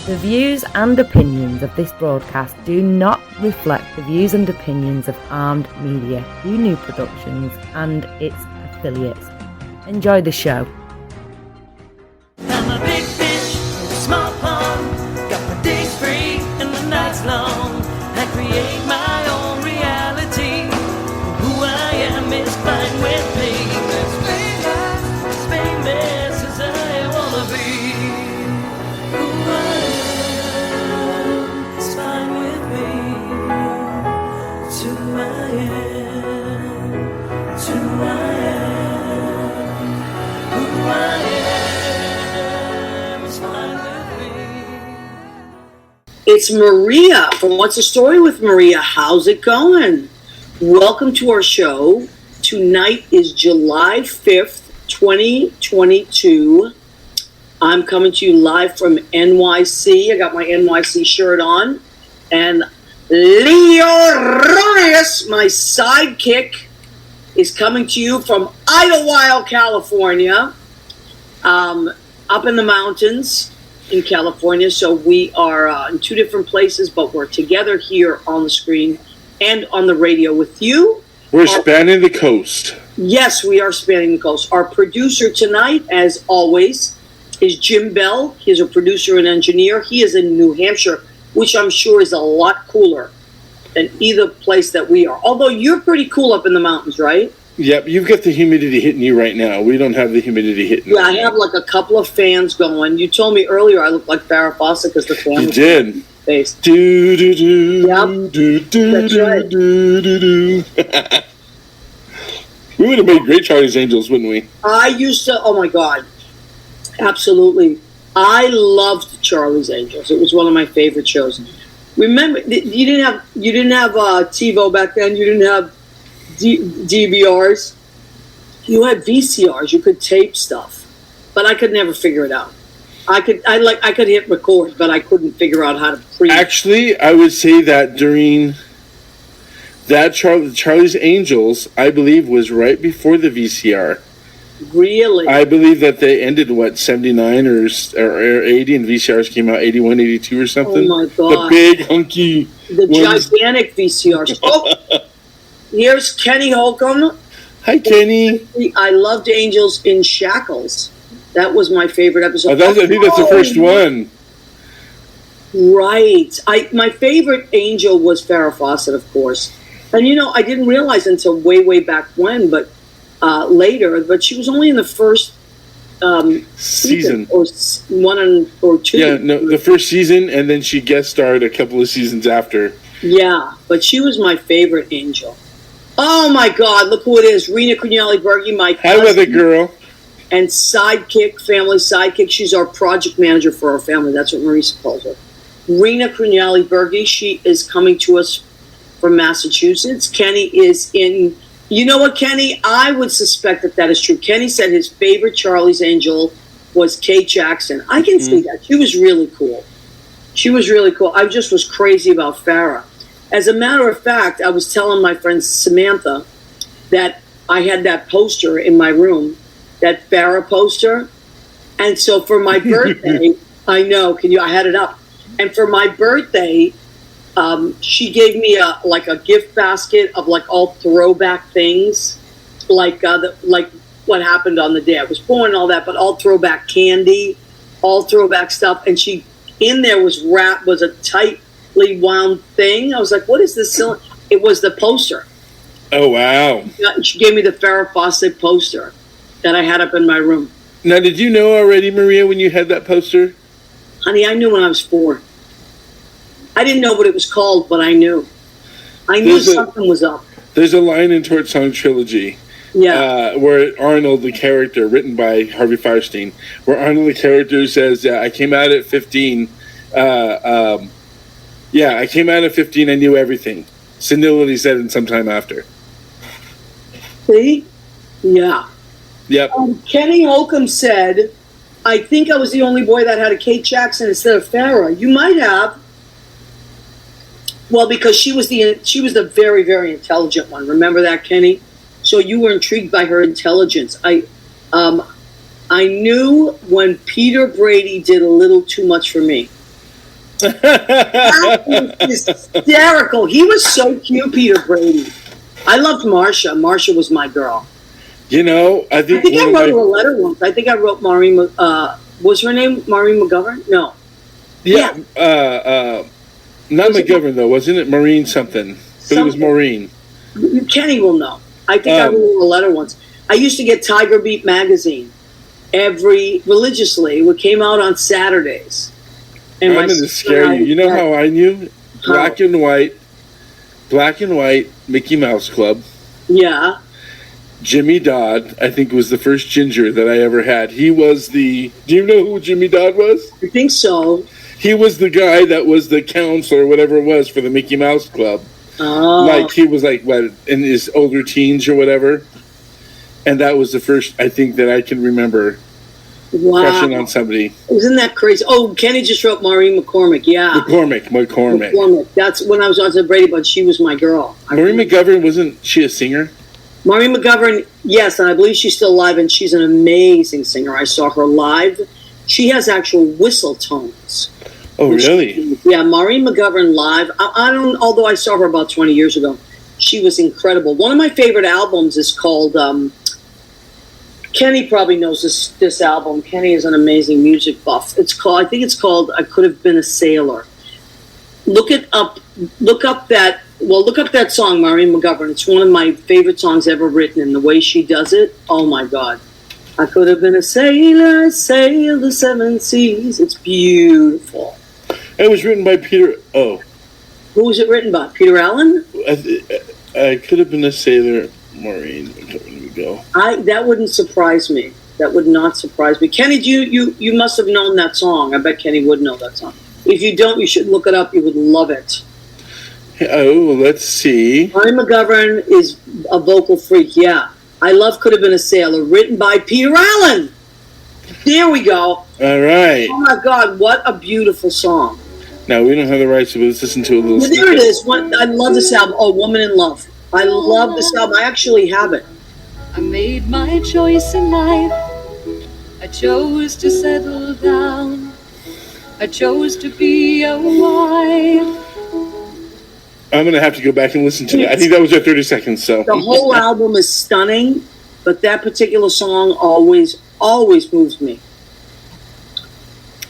The views and opinions of this broadcast do not reflect the views and opinions of Armed Media, UNU Productions, and its affiliates. Enjoy the show. I'm a big fish in a small pond. Got my days free and the nights long. I create my own reality. Who I am is fine with me. As famous as I wanna be. Who I am is fine with me. It's who I am. It's who I am. Who I am is fine with me. It's Maria from What's the Story with Maria. How's it going? Welcome to our show. Tonight is July 5th, 2022. I'm coming to you live from NYC. I got my NYC shirt on. And Leo Reyes, my sidekick, is coming to you from Idlewild, California. Up in the mountains in California. So we are in two different places, but we're together here on the screen and on the radio with you. We're spanning the coast. Yes, we are spanning the coast. Our producer tonight, as always, is Jim Bell. He's a producer and engineer. He is in New Hampshire, which I'm sure is a lot cooler than either place that we are. Although you're pretty cool up in the mountains, right? Yep, you've got the humidity hitting you right now. We don't have the humidity hitting us. Yeah, I have like a couple of fans going. You told me earlier I look like Farrah Fawcett because the fan You was did. face. Do, do, do, Yep, do, do, that's do, right. do, do, do. We would have made great Charlie's Angels, wouldn't we? I used to, oh my God, absolutely. I loved Charlie's Angels. It was one of my favorite shows. Remember, you didn't have TiVo back then. You didn't have DVRs. You had VCRs. You could tape stuff, but I could never figure it out. I could hit record, but I couldn't figure out how to pre. Actually, I would say that during that Charlie's Angels, I believe, was right before the VCR. Really? I believe that they ended, 79 or 80, and VCRs came out 81, 82 or something. Oh my God. The big, hunky The ones. gigantic VCRs. Oh, here's Kenny Holcomb. Hi, Kenny. I loved Angels in Shackles. That was my favorite episode. I think that's the first one. Right. My favorite Angel was Farrah Fawcett, of course. And, I didn't realize until way back when, but later, but she was only in the first season. Or one or two. Yeah, no, the first season, and then she guest starred a couple of seasons after. Yeah, but she was my favorite Angel. Oh, my God, look who it is. Rena Craniale-Berge, my cousin. Hi, weather girl. And sidekick, family sidekick. She's our project manager for our family. That's what Marisa calls her. Rena Craniale-Berge. She is coming to us from Massachusetts. Kenny is in... You know what, Kenny? I would suspect that is true. Kenny said his favorite Charlie's Angel was Kate Jackson. I can see that. She was really cool. She was really cool. I just was crazy about Farrah. As a matter of fact, I was telling my friend Samantha that I had that poster in my room, that Farrah poster. And so for my birthday, I know, I had it up. And for my birthday, she gave me a gift basket of all throwback things, like what happened on the day I was born and all that, but all throwback candy, all throwback stuff. And she, in there was a tightly wound thing. I was like, what is this? It was the poster. Oh, wow. She gave me the Farrah Fawcett poster that I had up in my room. Now, did you know already, Maria, when you had that poster? Honey, I knew when I was 4. I didn't know what it was called, but I knew. I knew something was up. There's a line in Torch Song Trilogy where Arnold, the character, written by Harvey Fierstein, where Arnold, the character, says, I came out at 15. I came out at 15, I knew everything. Senility said it sometime after. See? Yeah. Yep. Kenny Holcomb said, I think I was the only boy that had a Kate Jackson instead of Farrah. You might have. Well, because she was the very, very intelligent one. Remember that, Kenny? So you were intrigued by her intelligence. I knew when Peter Brady did a little too much for me. That was hysterical. He was so cute, Peter Brady. I loved Marsha. Marsha was my girl. You know, I think I wrote her a letter once. I think I wrote Maureen. Was her name Maureen McGovern? No. Yeah. Not was McGovern, though. Wasn't it Maureen something? But it was Maureen. Kenny will know. I think I wrote her a letter once. I used to get Tiger Beat magazine religiously. It came out on Saturdays. And I'm going to scare you. You know how I knew? Black and white Mickey Mouse Club. Yeah. Jimmy Dodd, I think, was the first ginger that I ever had. He was do you know who Jimmy Dodd was? I think so. He was the guy that was the counselor, or whatever it was, for the Mickey Mouse Club. Oh. Like, he was like, what, in his older teens or whatever. And that was the first, I think, that I can remember crushing on somebody. Isn't that crazy? Oh, Kenny just wrote Maureen McCormick, yeah. McCormick. That's when I was on the Brady Bunch, she was my girl. Maureen McGovern, wasn't she a singer? Maureen McGovern, yes, and I believe she's still alive, and she's an amazing singer. I saw her live. She has actual whistle tones. Oh, really? Yeah, Maureen McGovern live. Although I saw her about 20 years ago. She was incredible. One of my favorite albums is called, Kenny probably knows this album. Kenny is an amazing music buff. I think it's called I Could Have Been a Sailor. Look up that song, Maureen McGovern. It's one of my favorite songs ever written, and the way she does it, oh my God. I could have been a sailor, sailed the seven seas. It's beautiful. It was written by Peter. Oh. Who was it written by? Peter Allen? I could have been a sailor, Maureen. Here we go. That wouldn't surprise me. That would not surprise me. Kenny, you must have known that song. I bet Kenny would know that song. If you don't, you should look it up. You would love it. Oh, let's see. Maureen McGovern is a vocal freak, yeah. I love Could Have Been a Sailor, written by Peter Allen. There we go. All right. Oh, my God, what a beautiful song. Now, we don't have the rights, but let's listen to a little snippet. There it is. I love this album. Oh, Woman in Love. I love this album. I actually have it. I made my choice in life. I chose to settle down. I chose to be a wife. I'm going to have to go back and listen to that. I think that was our 30 seconds. So the whole album is stunning, but that particular song always moves me.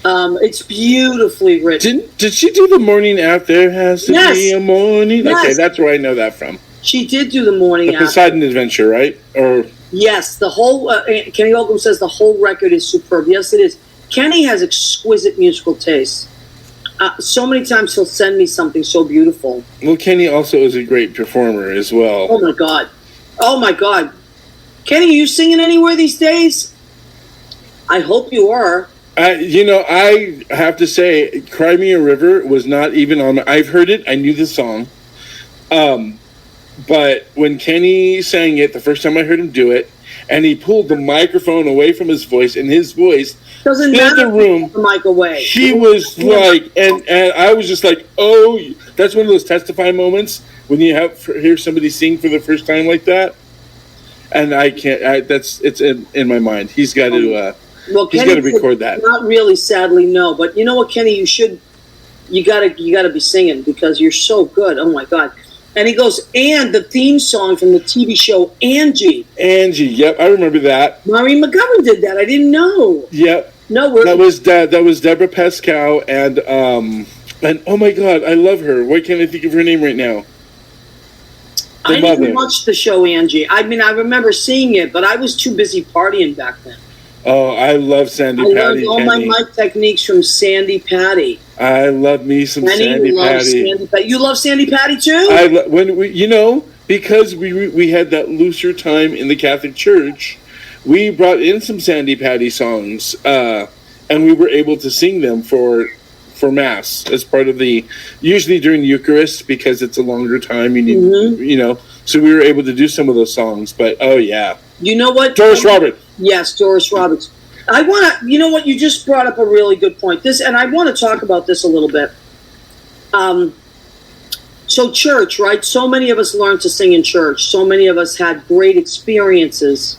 It's beautifully written. Did she do The Morning Out There Has to Be a Morning? Yes. Okay, that's where I know that from. She did do The Morning Out. The Poseidon Adventure, right? Or yes, the whole Kenny Holcomb says the whole record is superb. Yes, it is. Kenny has exquisite musical taste. So many times he'll send me something so beautiful. Well, Kenny also is a great performer as well. Oh my God. Kenny, are you singing anywhere these days? I hope you are. I have to say, Cry Me a River was not even on I've heard it. I knew the song. But when Kenny sang it, the first time I heard him do it, and he pulled the microphone away from his voice, and his voice doesn't filled the room. The mic away. He was like, and I was just like, oh, that's one of those testify moments when you hear somebody sing for the first time like that. And I can't. It's in my mind. He's got to. He's got to record that. Not really, sadly, no. But you know what, Kenny, you gotta be singing because you're so good. Oh my God. And he goes, and the theme song from the TV show Angie. Angie, yep, I remember that. Maureen McGovern did that. I didn't know. Yep. No, that was Deborah Pascal and oh my God, I love her. Why can't I think of her name right now? I didn't watch the show Angie. I mean, I remember seeing it, but I was too busy partying back then. Oh, I love Sandy Patty. I learned all my mic techniques from Sandy Patty. I love me some Sandy Patty. You love Sandy Patty too? Because we had that looser time in the Catholic Church, we brought in some Sandy Patty songs, and we were able to sing them for Mass as part of usually during the Eucharist because it's a longer time. You need, so we were able to do some of those songs. But oh yeah, you know what? Doris Roberts. Yes, Doris Roberts. I want to, you know what, you just brought up a really good point. And I want to talk about this a little bit. So church, right? So many of us learned to sing in church. So many of us had great experiences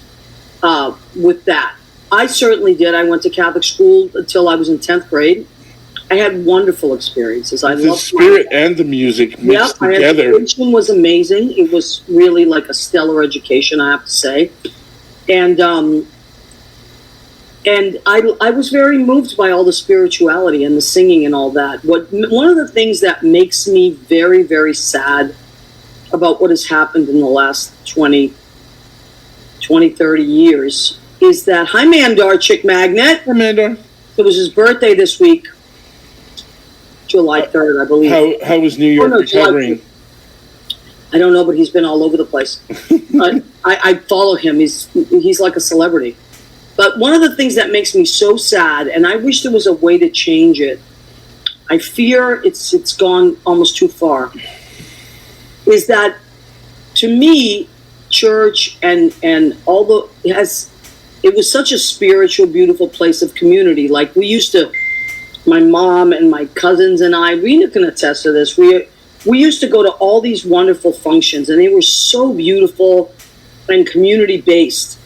with that. I certainly did. I went to Catholic school until I was in 10th grade. I had wonderful experiences. I The loved spirit and the music mixed together. The education was amazing. It was really like a stellar education, I have to say. And I was very moved by all the spirituality and the singing and all that. One of the things that makes me very, very sad about what has happened in the last 20, 30 years is that, hi Mandar, Chick Magnet. Hi Mandar. It was his birthday this week, July 3rd, I believe. How was New York recovering? I don't know, but he's been all over the place. I follow him. He's like a celebrity. But one of the things that makes me so sad, and I wish there was a way to change it, I fear it's gone almost too far, is that to me, church and all it was such a spiritual, beautiful place of community. Like we used to, my mom and my cousins and I, Rena can attest to this. We used to go to all these wonderful functions, and they were so beautiful and community based.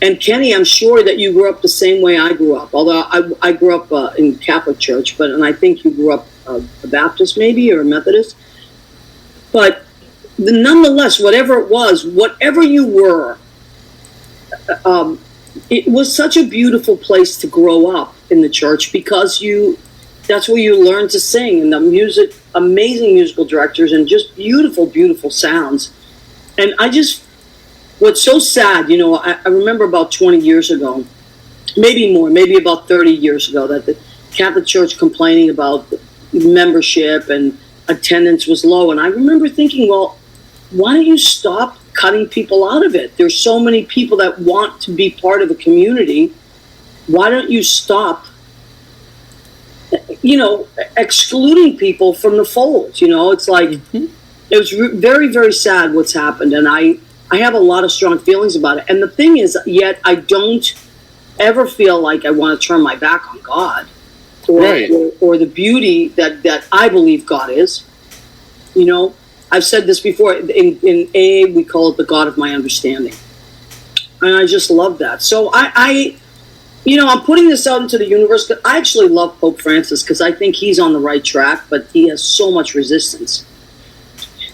And Kenny, I'm sure that you grew up the same way I grew up. Although I grew up in Catholic church, and I think you grew up a Baptist maybe or a Methodist. But nonetheless, whatever it was, whatever you were, it was such a beautiful place to grow up in the church because that's where you learn to sing, and the music, amazing musical directors, and just beautiful, beautiful sounds. And what's so sad, I remember about 20 years ago, maybe more, maybe about 30 years ago, that the Catholic Church complaining about membership and attendance was low. And I remember thinking, well, why don't you stop cutting people out of it? There's so many people that want to be part of the community. Why don't you stop, excluding people from the fold? It's like, it was very, very sad what's happened. And I have a lot of strong feelings about it. And the thing is, yet I don't ever feel like I want to turn my back on God or the beauty that I believe God is. I've said this before. In AA, we call it the God of my understanding. And I just love that. So I'm putting this out into the universe. But I actually love Pope Francis because I think he's on the right track, but he has so much resistance.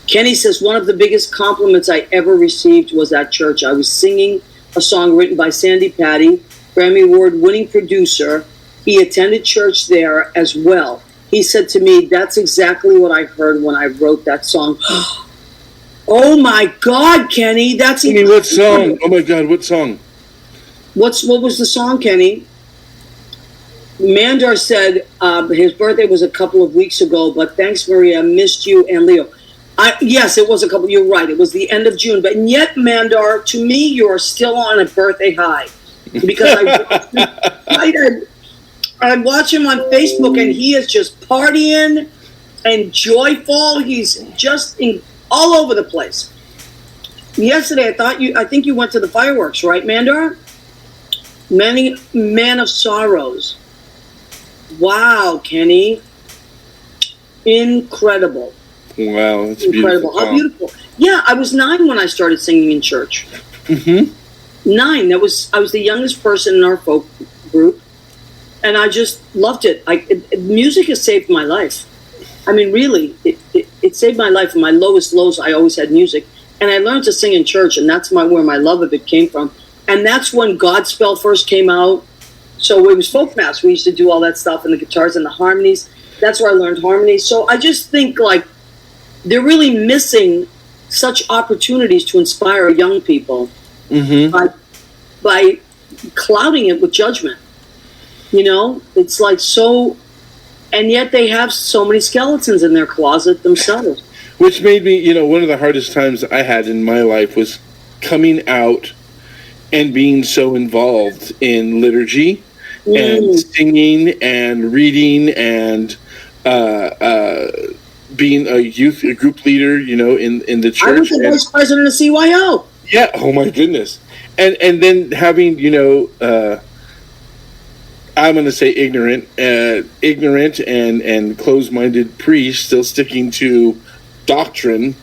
Kenny says, one of the biggest compliments I ever received was at church. I was singing a song written by Sandy Patty, Grammy Award-winning producer. He attended church there as well. He said to me, that's exactly what I heard when I wrote that song. Oh my God, Kenny, that's Kenny, what song? Oh my God, what song? What was the song, Kenny? Mandar said his birthday was a couple of weeks ago, but thanks, Maria, missed you and Leo. Yes, it was a couple. You're right. It was the end of June. But yet, Mandar, to me, you are still on a birthday high. Because I watch him on Facebook, and he is just partying and joyful. He's just all over the place. Yesterday, I think you went to the fireworks, right, Mandar? Man of Sorrows. Wow, Kenny. Incredible. Wow, that's incredible. Beautiful. How beautiful. Yeah, I was 9 when I started singing in church. 9. I was the youngest person in our folk group, and I just loved it. Music has saved my life. I mean, really, it saved my life. In my lowest lows, I always had music, and I learned to sing in church, and that's where my love of it came from. And that's when Godspell first came out. So it was folk mass. We used to do all that stuff, and the guitars and the harmonies. That's where I learned harmonies. So I just think they're really missing such opportunities to inspire young people by clouding it with judgment. It's like so, and yet they have so many skeletons in their closet themselves. Which made me, one of the hardest times I had in my life was coming out and being so involved in liturgy and singing and reading and being a group leader, in the church. I was the vice president of CYO. Yeah. Oh my goodness. And then having, I'm going to say ignorant and closed-minded priests still sticking to doctrine.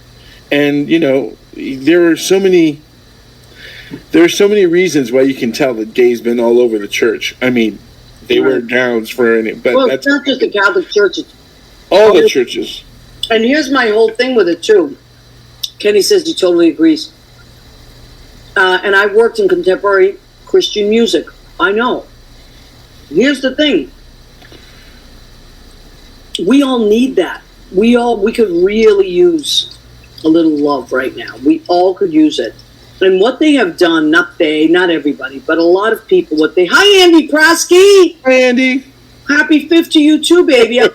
And, there are so many reasons why you can tell that gay's been all over the church. I mean, they wear gowns for any. But Well, that's it's not just the Catholic Church. It's all the churches. And here's my whole thing with it, too. Kenny says he totally agrees. And I worked in contemporary Christian music. I know. Here's the thing. We all need that. We could really use a little love right now. We all could use it. And what they have done, not everybody, but a lot of people, hi, Andy Prasky! Hi, Andy. Happy 5th to you, too, baby. I'm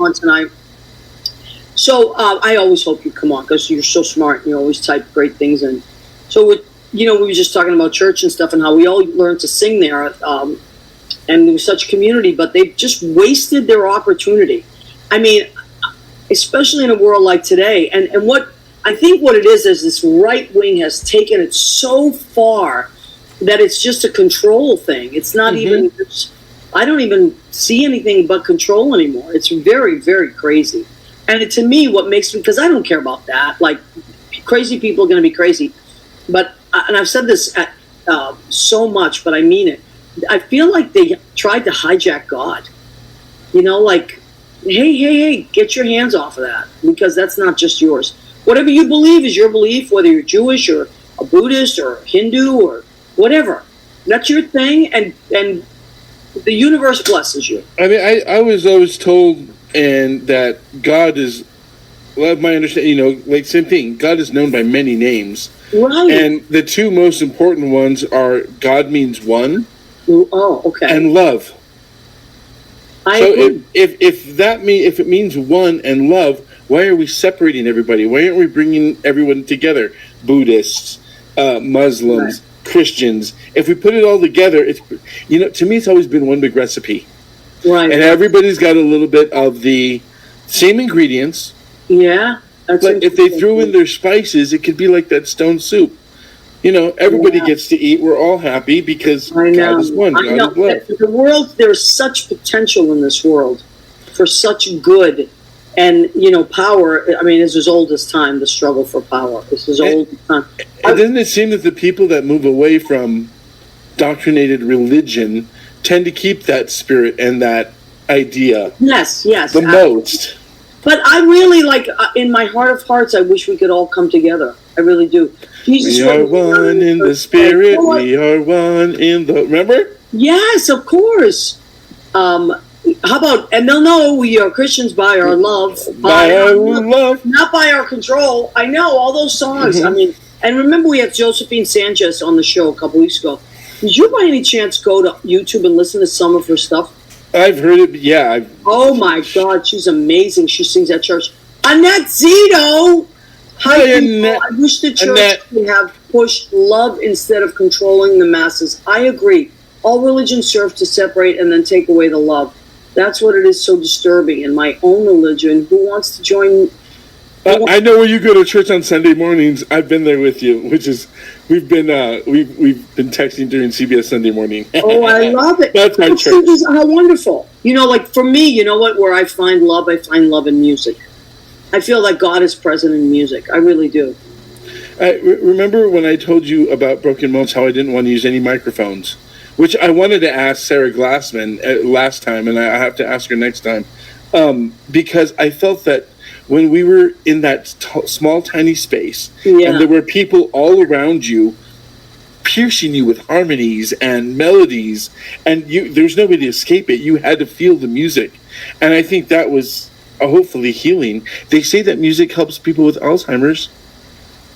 on tonight. So I always hope you come on because you're so smart and you always type great things. And so, we were just talking about church and stuff and how we all learned to sing there. And there was such community, but they've just wasted their opportunity. I mean, especially in a world like today. And what I think what it is this right wing has taken it so far that it's just a control thing. It's not even, I don't even see anything but control anymore. It's very, very crazy. And to me, what makes me, because I don't care about that, like crazy people are going to be crazy. But, and I've said this so much, but I mean it. I feel like they tried to hijack God. Like, hey, get your hands off of that because that's not just yours. Whatever you believe is your belief, whether you're Jewish or a Buddhist or Hindu or whatever. That's your thing, and the universe blesses you. I mean, I was always told that God is, well, my understanding, like same thing, God is known by many names. Right. And the two most important ones are God means one. Oh, okay. And love. I so agree. if it means one and love, why are we separating everybody? Why aren't we bringing everyone together? Buddhists, Muslims, right. Christians. If we put it all together, it's to me it's always been one big recipe. Right. And everybody's got a little bit of the same ingredients. Yeah. But if they threw in their spices, it could be like that stone soup. Everybody gets to eat. We're all happy because God is one. God is love. The world, there's such potential in this world for such good. And, power, I mean, it's as old as time, the struggle for power. It's as old as time. And doesn't it seem that the people that move away from doctrinated religion tend to keep that spirit and that idea? Yes. The most. But I really, in my heart of hearts, I wish we could all come together. I really do. Jesus, we are one in the spirit. We are one in the... Remember? Yes, of course. How about, and they'll know we are Christians by our love. By our love. Not by our control. I know, all those songs. I mean, and remember we had Josephine Sanchez on the show a couple weeks ago. Did you by any chance go to YouTube and listen to some of her stuff? I've heard it, yeah. Oh my God, she's amazing. She sings at church. Annette Zito! Hi, Annette. I wish the church would have pushed love instead of controlling the masses. I agree. All religion serves to separate and then take away the love. That's what it is so disturbing. In my own religion, who wants to join? I know where you go to church on Sunday mornings. I've been there with you, which is we've been texting during CBS Sunday morning. Oh, I love it. That's our church. How wonderful! Like for me, you know what? Where I find love in music. I feel like God is present in music. I really do. Remember when I told you about Broken Bones, how I didn't want to use any microphones, which I wanted to ask Sarah Glassman last time, and I have to ask her next time, because I felt that when we were in that small, tiny space, and there were people all around you piercing you with harmonies and melodies, and there's no way to escape it. You had to feel the music. And I think that was hopefully healing. They say that music helps people with Alzheimer's.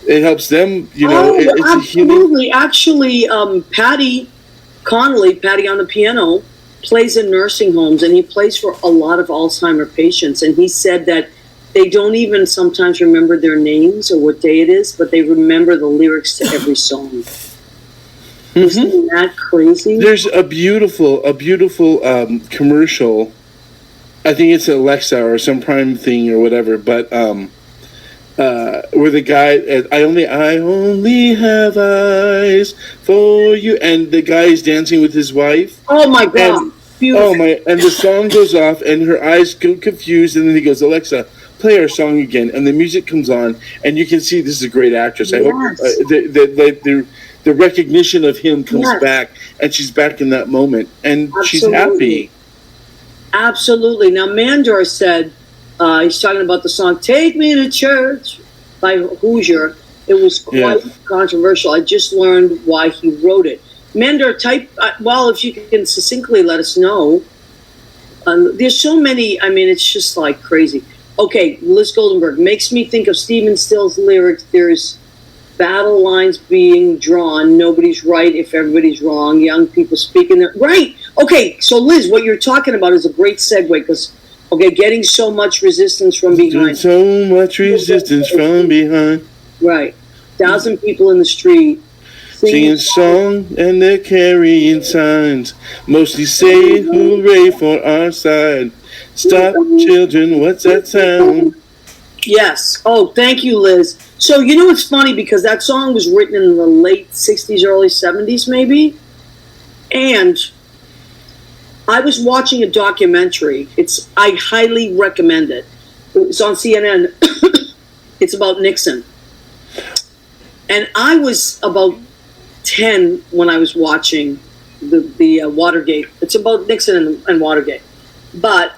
It helps them, it's absolutely. Actually, Patty Connolly, Patty on the piano, plays in nursing homes, and he plays for a lot of Alzheimer patients. And he said that they don't even sometimes remember their names or what day it is, but they remember the lyrics to every song. Isn't that crazy? There's a beautiful commercial. I think it's Alexa or some Prime thing or whatever, but where the guy, I only have eyes for you, and the guy is dancing with his wife. Oh my God! Beautiful. And the song goes off, and her eyes go confused, and then he goes, Alexa, play our song again, and the music comes on, and you can see this is a great actress. I hope the recognition of him comes Yes. back, and she's back in that moment, and she's Absolutely. happy. Absolutely. Now, Mandor said, he's talking about the song "Take Me to Church" by Hoosier. It was quite controversial. I just learned why he wrote it. Mandor, if you can succinctly let us know. There's so many, I mean, it's just like crazy. Okay, Liz Goldenberg makes me think of Stephen Still's lyrics. There's battle lines being drawn. Nobody's right if everybody's wrong. Young people speaking their right. Okay, so Liz, what you're talking about is a great segue because, getting so much resistance from behind. So much resistance from behind. Right. 1,000 people in the street. Singing songs and they're carrying signs. Mostly say hooray for our side. Stop, children, what's that sound? Yes. Oh, thank you, Liz. So, it's funny because that song was written in the late 60s, early 70s, maybe. And I was watching a documentary. I highly recommend it. It's on CNN. It's about Nixon. And I was about 10 when I was watching the Watergate. It's about Nixon and Watergate. But,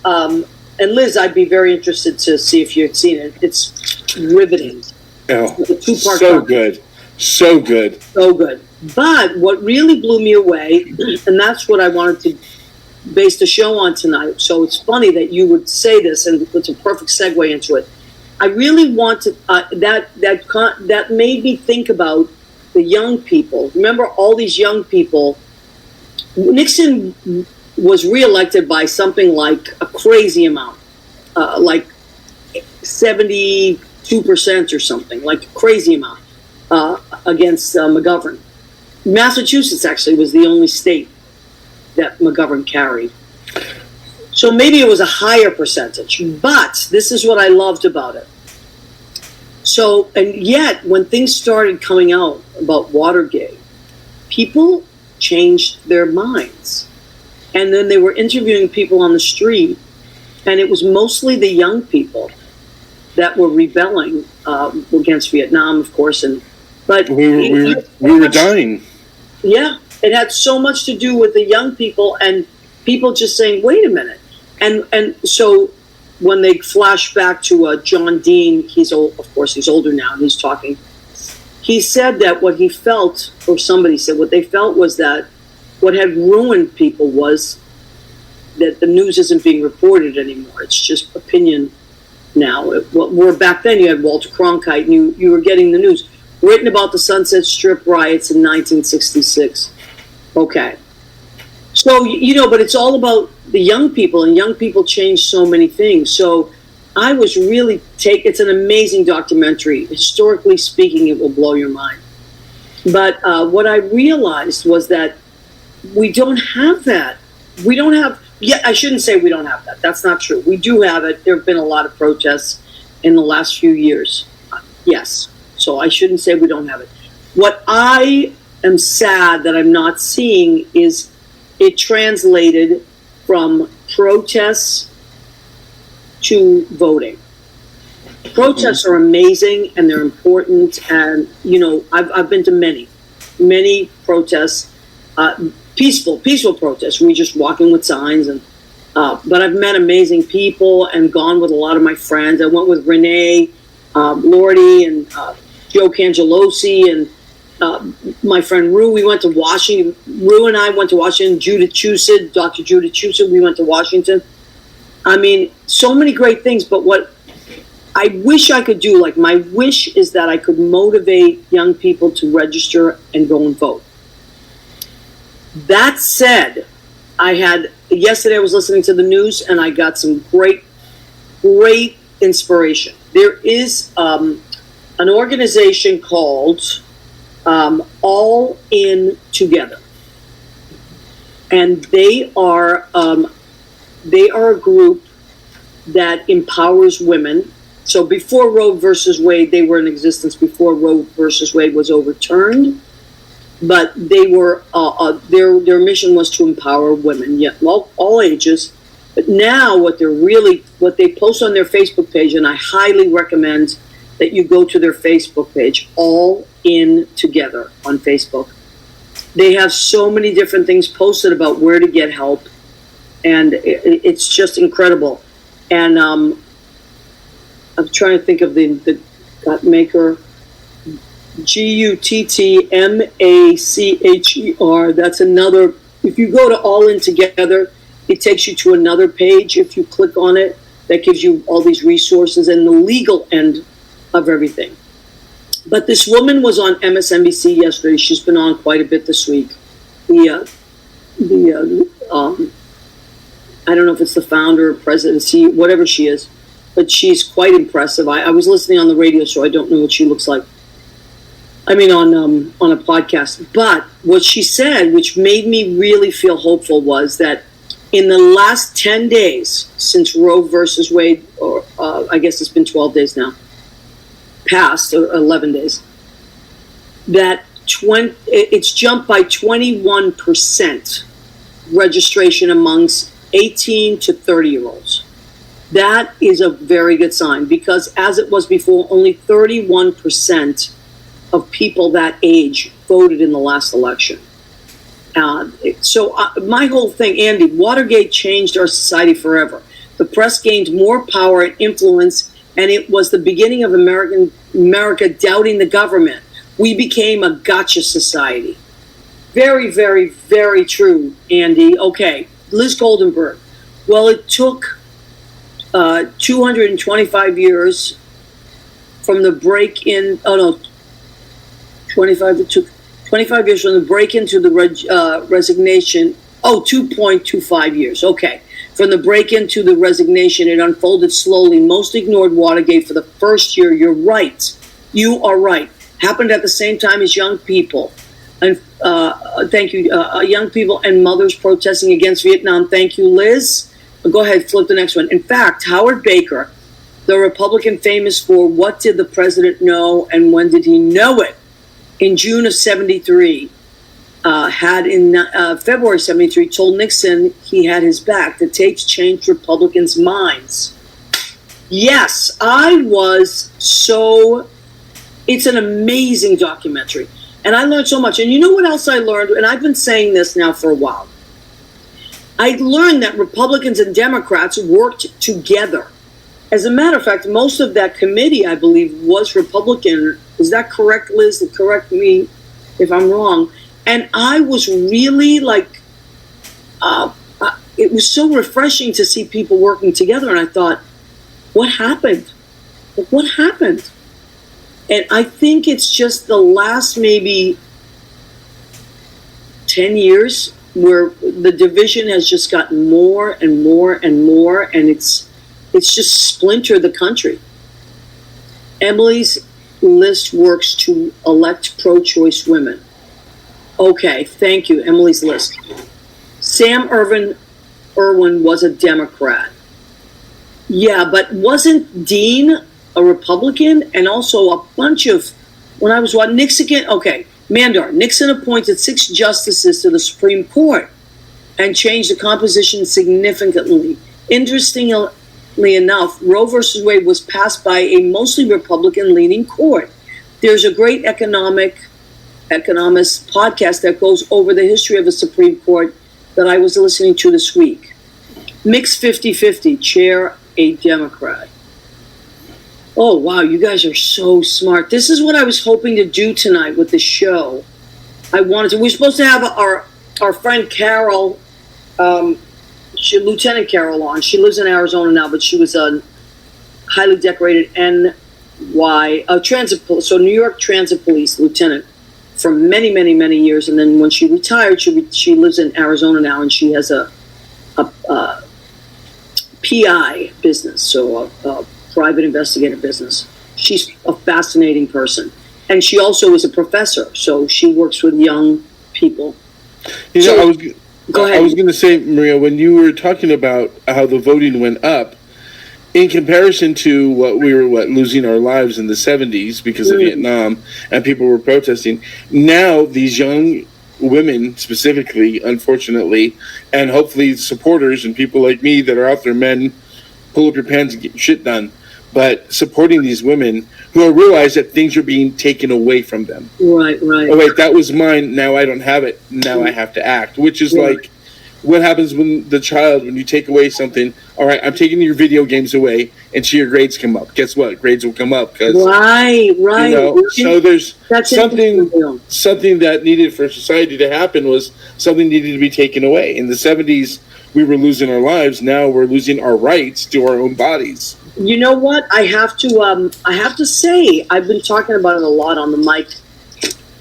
and Liz, I'd be very interested to see if you had seen it. It's riveting. Oh, Two-part so doc. good. So good. So good. But what really blew me away, and that's what I wanted to base the show on tonight. So it's funny that you would say this, and it's a perfect segue into it. I really want to, that made me think about the young people. Remember all these young people. Nixon was reelected by something like a crazy amount, like 72% or something, like a crazy amount against McGovern. Massachusetts actually was the only state that McGovern carried. So maybe it was a higher percentage, but this is what I loved about it. So, and yet when things started coming out about Watergate, people changed their minds. And then they were interviewing people on the street, and it was mostly the young people that were rebelling against Vietnam, of course. But we were dying. Yeah, it had so much to do with the young people and people just saying, wait a minute. And so when they flash back to John Dean, he's old, of course, he's older now, and he's talking. He said that what he felt, or somebody said, what they felt was that what had ruined people was that the news isn't being reported anymore. It's just opinion now. Where back then you had Walter Cronkite, and you were getting the news. Written about the Sunset Strip riots in 1966. Okay. So, but it's all about the young people, and young people change so many things. So I was really it's an amazing documentary. Historically speaking, it will blow your mind. But what I realized was that we don't have that. We don't have, I shouldn't say we don't have that. That's not true. We do have it. There have been a lot of protests in the last few years. Yes. So I shouldn't say we don't have it. What I am sad that I'm not seeing is it translated from protests to voting. Protests are amazing and they're important. And, I've been to many protests, peaceful protests. We just walking with signs. But I've met amazing people and gone with a lot of my friends. I went with Renee, Lordy, and Joe Cangelosi, and my friend Rue. We went to Washington. Rue and I went to Washington. Dr. Judith Chusett, we went to Washington. I mean, so many great things. But what I wish I could do, my wish is that I could motivate young people to register and go and vote. That said, yesterday I was listening to the news and I got some great inspiration. There is an organization called All In Together, and they are a group that empowers women. So before Roe versus Wade, they were in existence before Roe versus Wade was overturned, but they were their mission was to empower women, all ages. But now what they post on their Facebook page, and I highly recommend that you go to their Facebook page, All In Together on Facebook. They have so many different things posted about where to get help, and it's just incredible. And I'm trying to think of the gut maker, GUTTMACHER. That's another. If you go to All In Together, it takes you to another page. If you click on it, that gives you all these resources and the legal end of everything. But this woman was on MSNBC yesterday. She's been on quite a bit this week. I don't know if it's the founder or presidency, whatever she is, but she's quite impressive. I was listening on the radio, so I don't know what she looks like. I mean, on a podcast. But what she said, which made me really feel hopeful, was that in the last 10 days since Roe versus Wade, or I guess it's been 12 days now, past, or 11 days, that it's jumped by 21% registration amongst 18 to 30-year-olds. That is a very good sign, because as it was before, only 31% of people that age voted in the last election. So my whole thing, Andy, Watergate changed our society forever. The press gained more power and influence, and it was the beginning of America doubting the government. We became a gotcha society. Very, very, very true, Andy. Okay, Liz Goldenberg. Well, it took 225 years from the break-in. Oh no, 25. It took 25 years from the break-in to the resignation. Oh, 2.25 years. Okay. From the break-in to the resignation, it unfolded slowly. Most ignored Watergate for the first year. You're right. You are right. Happened at the same time as young people. And thank you, young people and mothers protesting against Vietnam. Thank you, Liz. Go ahead, flip the next one. In fact, Howard Baker, the Republican famous for what did the president know and when did he know it, in June of 73, had in February 73, told Nixon he had his back. The tapes changed Republicans' minds. Yes, I was so... It's an amazing documentary. And I learned so much. And you know what else I learned? And I've been saying this now for a while. I learned that Republicans and Democrats worked together. As a matter of fact, most of that committee, I believe, was Republican. Is that correct, Liz? Correct me if I'm wrong. And I was really like, it was so refreshing to see people working together. And I thought, what happened? What happened? And I think it's just the last maybe 10 years where the division has just gotten more and more and more, and it's just splintered the country. Emily's List works to elect pro-choice women. Okay, thank you, Emily's List. Sam Irwin was a Democrat. Yeah, but wasn't Dean a Republican? And also a bunch of, when I was watching Nixon, okay, Mandar, Nixon appointed 6 justices to the Supreme Court and changed the composition significantly. Interestingly enough, Roe versus Wade was passed by a mostly Republican-leaning court. There's a great economist podcast that goes over the history of the Supreme Court that I was listening to this week. Mixed 50-50, chair a Democrat. Oh, wow, you guys are so smart. This is what I was hoping to do tonight with the show. We're supposed to have our friend Carol, Lieutenant Carol on. She lives in Arizona now, but she was a highly decorated New York Transit Police lieutenant for many, many, many years. And then when she retired, she lives in Arizona now, and she has a PI business, so a private investigative business. She's a fascinating person. And she also is a professor, so she works with young people. Go ahead. I was going to say, Maria, when you were talking about how the voting went up, in comparison to what we were losing our lives in the 70s because of Vietnam and people were protesting, now these young women specifically, unfortunately, and hopefully supporters and people like me that are out there, men, pull up your pants and get shit done. but supporting these women who realize that things are being taken away from them. Right. Oh wait, that was mine. Now I don't have it. Now I have to act, which is like what happens when you take away something. All right, I'm taking your video games away, and so your grades come up. Guess what? Grades will come up because right. You know, so there's That's something that needed for society to happen was something needed to be taken away. In the 70s, we were losing our lives. Now we're losing our rights to our own bodies. You know what? I have to say, I've been talking about it a lot on the mic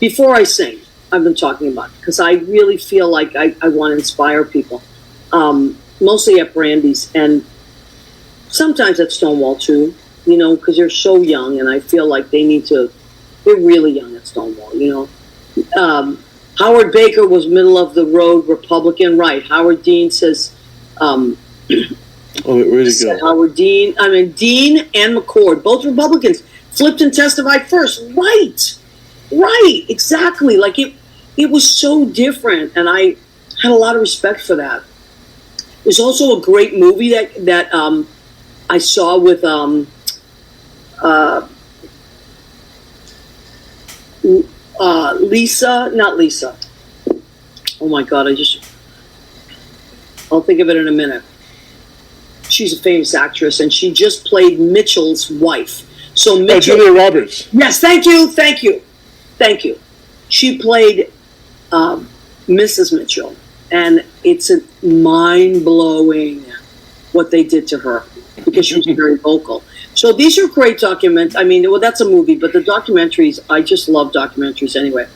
before I sing. I've been talking about it because I really feel like I want to inspire people, mostly at Brandy's and sometimes at Stonewall too, you know, because they're so young and I feel like they're really young at Stonewall, you know. Howard Baker was middle of the road Republican, right? Howard Dean says, where'd he go? Howard Dean, Dean and McCord, both Republicans, flipped and testified first. Right, exactly. Like it was so different, and I had a lot of respect for that. There's also a great movie that I saw with not Lisa. Oh my God, I'll think of it in a minute. She's a famous actress, and she just played Mitchell's wife. So Mitchell, Julia Roberts. Yes, thank you. She played Mrs. Mitchell, and it's mind-blowing what they did to her because she was very vocal. So these are great documents. I mean, well, that's a movie, but the documentaries, I just love documentaries anyway.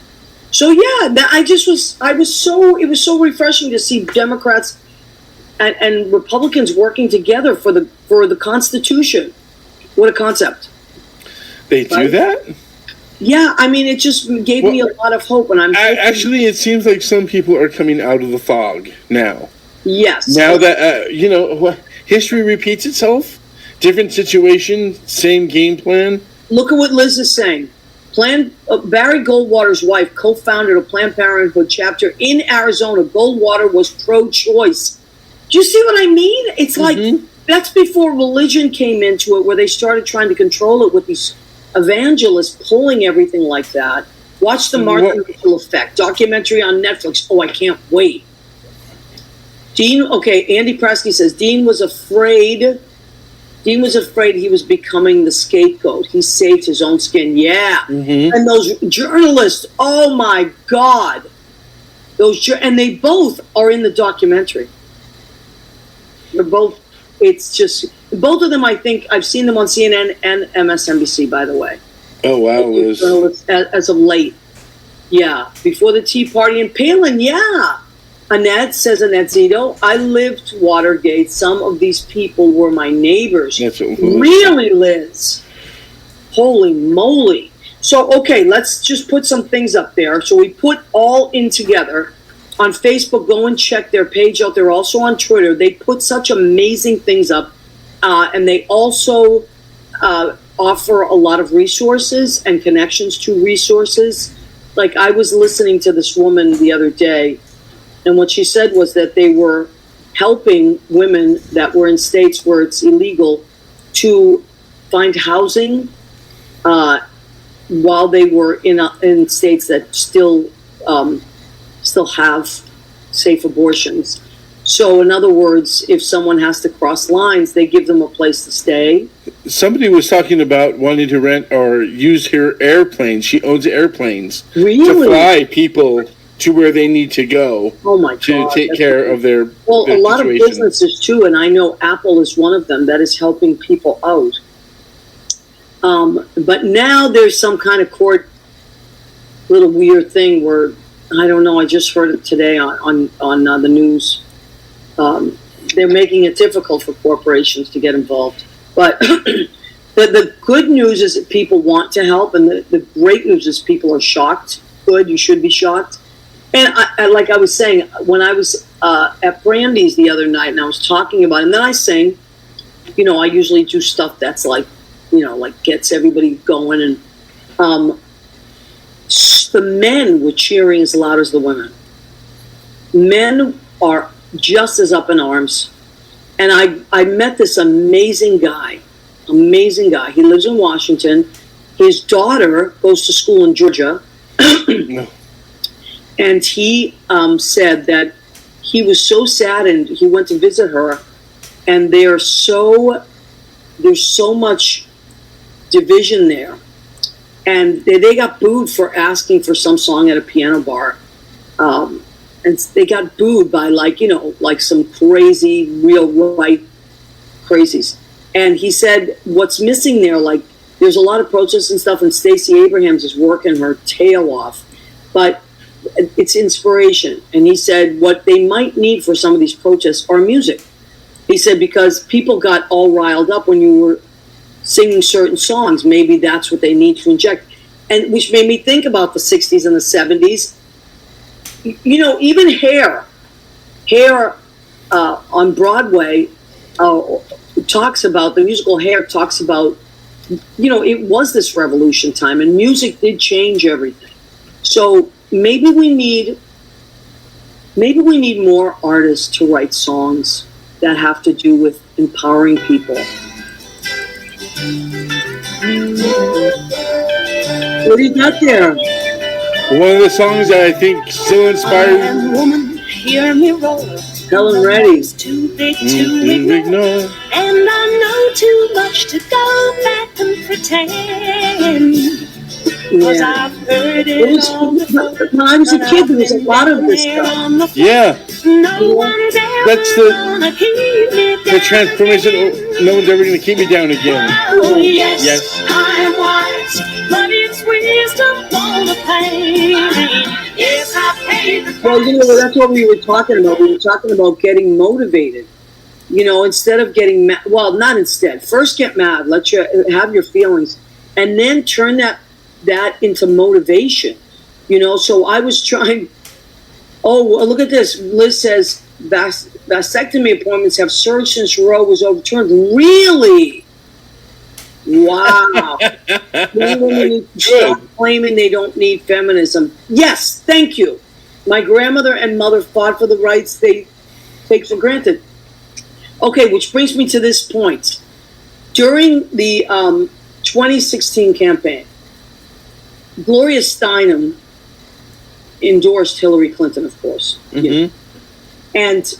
So yeah, it was so refreshing to see Democrats and Republicans working together for the Constitution. What a concept! They do that? Yeah, I mean, it just gave me a lot of hope. And actually, it seems like some people are coming out of the fog now. Yes. Now that history repeats itself. Different situation, same game plan. Look at what Liz is saying. Barry Goldwater's wife co-founded a Planned Parenthood chapter in Arizona. Goldwater was pro-choice. Do you see what I mean? It's like that's before religion came into it, where they started trying to control it with these evangelists pulling everything like that. Watch the Martin Mitchell Effect documentary on Netflix. Oh, I can't wait. Andy Presky says Dean was afraid he was becoming the scapegoat. He saved his own skin. Yeah. And those journalists, oh my God. And they both are in the documentary. They're both, it's just, both of them, I think, I've seen them on CNN and MSNBC, by the way. Oh, wow, Liz. As of late. Yeah. Before the Tea Party and Palin, yeah. Annette says, Annette Zito, I lived Watergate. Some of these people were my neighbors. Really, Liz? Holy moly. So, okay, let's just put some things up there. So we put All In together. On Facebook, go and check their page out. They're also on Twitter. They put such amazing things up. And they also offer a lot of resources and connections to resources. Like I was listening to this woman the other day, and what she said was that they were helping women that were in states where it's illegal to find housing while they were in states that still have safe abortions. So in other words, if someone has to cross lines, they give them a place to stay. Somebody was talking about wanting to rent or use her airplanes. She owns airplanes to fly people to where they need to go. Oh my God. To take care of their a lot of businesses too, and I know Apple is one of them that is helping people out. But now there's some kind of court little weird thing where I don't know. I just heard it today on the news. They're making it difficult for corporations to get involved. But the good news is that people want to help, and the great news is people are shocked. Good, you should be shocked. And like I was saying, when I was at Brandy's the other night, and I was talking about it, and then I sang, I usually do stuff that's like, like gets everybody going. And the men were cheering as loud as the women. Men are just as up in arms. And I met this amazing guy. amazing guy. He lives in Washington. His daughter goes to school in Georgia. And he said that he was so saddened. He went to visit her, and there's so much division there. And they got booed for asking for some song at a piano bar. And they got booed by like some crazy, real right crazies. And he said, what's missing there, like there's a lot of protests and stuff, and Stacey Abrams is working her tail off, but it's inspiration. And he said what they might need for some of these protests are music. He said because people got all riled up when you were singing certain songs. Maybe that's what they need to inject. And which made me think about the 60s and the 70s. You know, even Hair on Broadway talks about, the musical Hair talks about, you know, it was this revolution time, and music did change everything. So maybe we need more artists to write songs that have to do with empowering people. What do you got there? One of the songs that I think still inspired. Woman, hear me roll. Helen Reddy. Too big to ignore. And I know too much to go back and pretend. Cause I've heard it all before. When I was a kid, there was a lot of this stuff. Yeah. No one's ever That's gonna keep me down. The transformation. No one's ever going to keep me down again. Oh, yes, Yes. I'm wise, but it's wisdom on the pain. Yes, I paid the price. Well, you know, that's what we were talking about. We were talking about getting motivated. You know, instead of getting mad. Well, not instead. First, get mad. Let you have your feelings, and then turn that into motivation. You know, so I was trying. Oh, well, look at this. Liz says vasectomy appointments have surged since Roe was overturned. Really? Wow. Women need to stop claiming they don't need feminism. Yes, thank you. My grandmother and mother fought for the rights they take for granted. Okay, which brings me to this point. During the 2016 campaign, Gloria Steinem endorsed Hillary Clinton, of course. Mm-hmm. And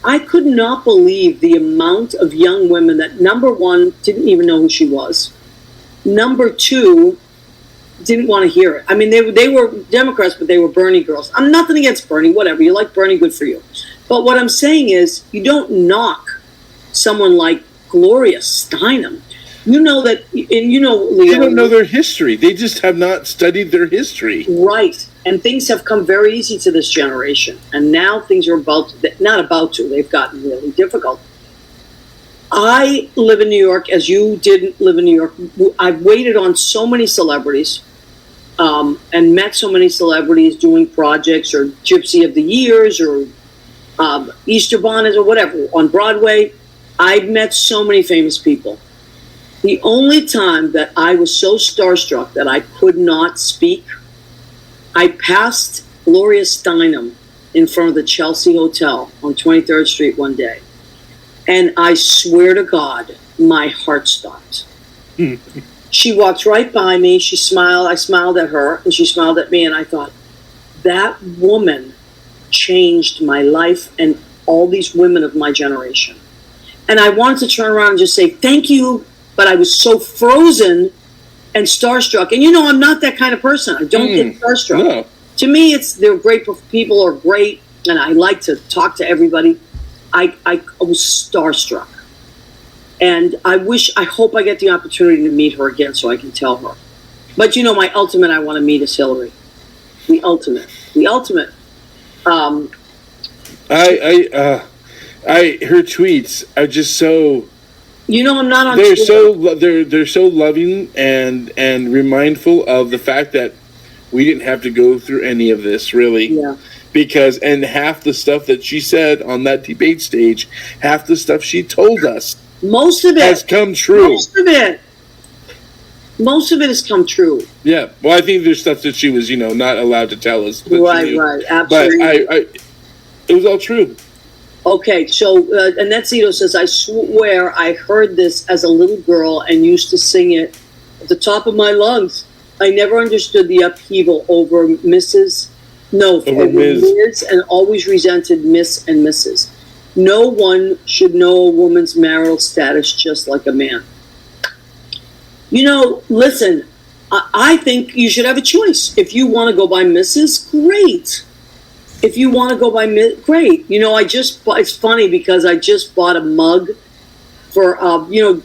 I could not believe the amount of young women that, number one, didn't even know who she was. Number two, didn't want to hear it. I mean, they were Democrats, but they were Bernie girls. I'm nothing against Bernie, whatever. You like Bernie, good for you. But what I'm saying is, you don't knock someone like Gloria Steinem. You know that, and you know, Leo. They don't know their history. They just have not studied their history. Right. And things have come very easy to this generation. And now things are they've gotten really difficult. I live in New York, as you didn't live in New York. I've waited on so many celebrities and met so many celebrities doing projects or Gypsy of the Years or Easter Bonnets or whatever on Broadway. I've met so many famous people. The only time that I was so starstruck that I could not speak, I passed Gloria Steinem in front of the Chelsea Hotel on 23rd Street one day. And I swear to God, my heart stopped. She walked right by me. She smiled. I smiled at her, and she smiled at me. And I thought, that woman changed my life and all these women of my generation. And I wanted to turn around and just say, thank you. But I was so frozen and starstruck. And, you know, I'm not that kind of person. I don't get starstruck. No. To me, they're great people are great, and I like to talk to everybody. I was starstruck. And I hope I get the opportunity to meet her again so I can tell her. But, you know, my ultimate I want to meet is Hillary. The ultimate. Her tweets are just so... You know, I'm not on Twitter. They're so loving and remindful of the fact that we didn't have to go through any of this, really. Yeah. Because, and half the stuff that she said on that debate stage, half the stuff she told us, most of it has come true. Most of it has come true. Yeah. Well, I think there's stuff that she was, not allowed to tell us. Right, absolutely. But it was all true. Okay, so Annette Zito says, I swear I heard this as a little girl and used to sing it at the top of my lungs. I never understood the upheaval over Ms. and always resented Miss and Mrs. No one should know a woman's marital status just like a man. Listen, I think you should have a choice. If you want to go by Mrs., great. If you want to go by great. It's funny because I just bought a mug for,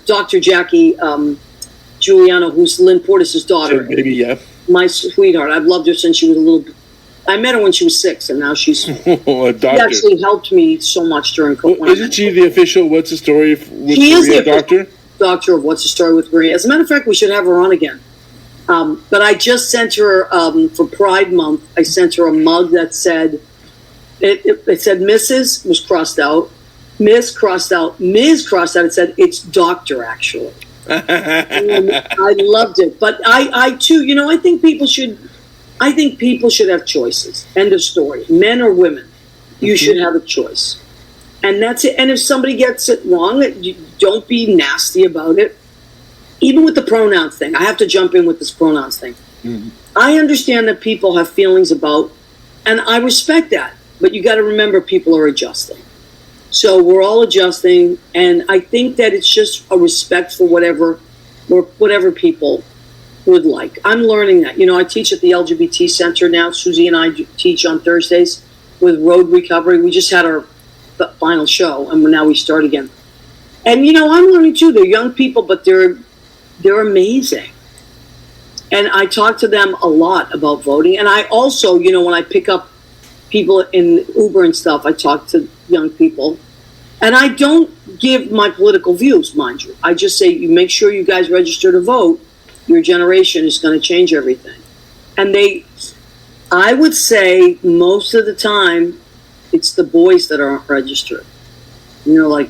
Dr. Jackie Giuliano, who's Lynn Portis' daughter. Maybe, yeah. My sweetheart. I've loved her since she was a little. I met her when she was 6, and now she's. A doctor. She actually helped me so much during COVID. Isn't she the official What's the Story with she is Maria the doctor? Doctor of What's the Story with Maria. As a matter of fact, we should have her on again. But I just sent her, for Pride Month, I sent her a mug that said, it said Mrs. was crossed out, Miss crossed out, Ms. crossed out. It said, it's doctor, actually. And I loved it. But I too, I think people should have choices. End of story. Men or women, you should have a choice. And that's it. And if somebody gets it wrong, don't be nasty about it. Even with the pronouns thing, I have to jump in with this pronouns thing. Mm-hmm. I understand that people have feelings about, and I respect that. But you got to remember, people are adjusting. So we're all adjusting, and I think that it's just a respect for whatever people would like. I'm learning that. I teach at the LGBT Center now. Susie and I teach on Thursdays with Road Recovery. We just had our final show, and now we start again. And I'm learning too. They're young people, but they're amazing. And I talk to them a lot about voting. And I also, when I pick up people in Uber and stuff, I talk to young people. And I don't give my political views, mind you. I just say, you make sure you guys register to vote. Your generation is going to change everything. And I would say most of the time, it's the boys that aren't registered. But